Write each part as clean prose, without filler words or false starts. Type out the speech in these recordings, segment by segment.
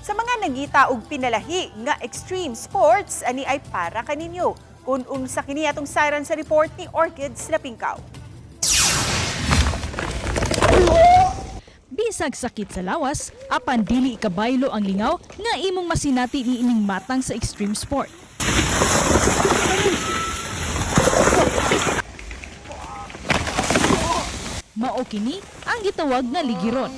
Sa mga nangita og pinalahi nga extreme sports, ani ay para kaninyo. Kung unsa kini atong saran sa report ni Orchids Lapingkaw. Bisag sakit sa lawas, apan dili ikabaylo ang lingaw nga imong masinati ni ining matang sa extreme sport. Mao kini ang gitawag nga ligiron.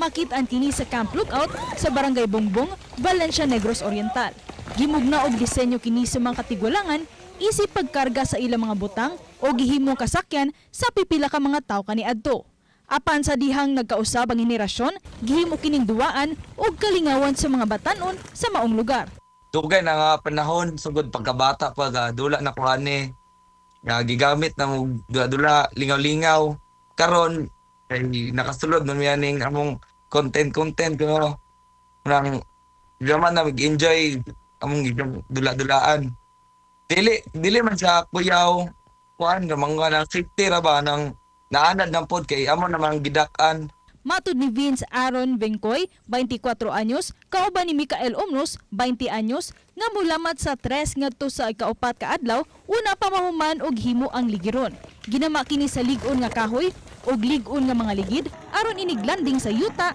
Makit-an kini sa Camp Lookout sa Barangay Bongbong, Valencia Negros Oriental. Gimugna og disenyo kini sa mga katigwalangan isip pagkarga sa ilang mga butang o gihimong kasakyan sa pipila ka mga tawo kaniadto. Apan sa dihang nagkausab ang henerasyon, gihimo kining duwaan og kalingawan sa mga batanon sa maong lugar. Dugay na nga panahon sugod pagkabata pag dula na kuane nga gigamit na mo dula lingaw-lingaw karon kay nakasulod man yaning among content ko nang gaman na mag-enjoy among dula-dulaan. Dili man sa kuyaw kuan nga mga nang safety ra ba nang naanad ng pod kay amo namang gidak-an. Matud ni Vince Aaron Bencoy, 24 anyos, kauban ni Micael Omnos, 20 anyos, nga mulamat sa 3 ngadto sa ikaupat ka adlaw, una pa mahuman og himo ang ligiron. Ginama kini sa lig-on nga kahoy og lig-on nga mga ligid aron iniglanding sa yuta.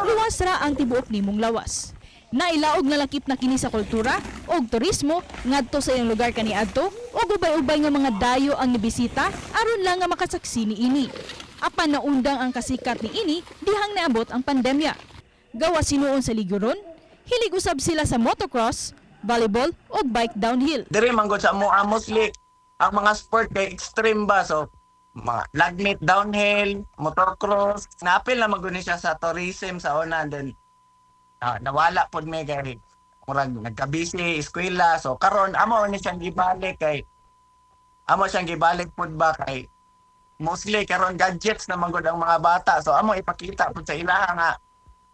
Luwas ra ang tibuok nimong lawas. Nailaog na lakip na kini sa kultura og turismo ngadto sa iyang lugar kaniadto og ubay-ubay nga mga dayo ang nibisita aron lang nga makasaksi ni ini. Apan naundang ang kasikat ni ini dihang naabot ang pandemya. Gawa sinuon sa liguron, hilig usab sila sa motocross, volleyball ug bike downhill. Diri man gud sa mostly ang mga sport kay extreme ba, so mga lagmit downhill, motocross, napil na maguni siya sa tourism sa una, then nawala pod may kay murag nagkabisi eskwela, so karon amo ni siyang gibalik kay amo siyang gibalik pod ba kay mostly karon gadgets na magud ang mga bata, so amo ipakita pod sa ilaha nga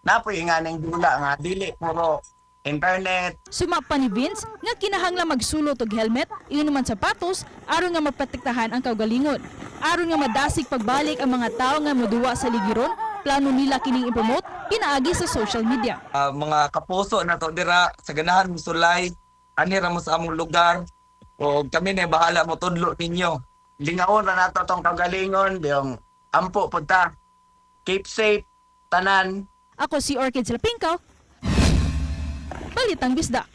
napoy nga ning dula nga dili puro internet. Sumapa ni Vince nga kinahanglan magsulot og helmet, iyon naman sapatos aron nga maprotektahan ang kaugalingon. Aron nga madasig pagbalik ang mga tawo nga moduwa sa ligiron, plano nila kining i-promote pinaagi sa social media. Mga kapuso na to dira sa ganahan mo sulay ani ra mo sa among lugar o kami na bahala mo tudlo ninyo. Lingaon na nato tong kaugalingon, yung ampo pod ta. Keep safe tanan. Ako si Orchids Lapingkaw, Balitang Bisda.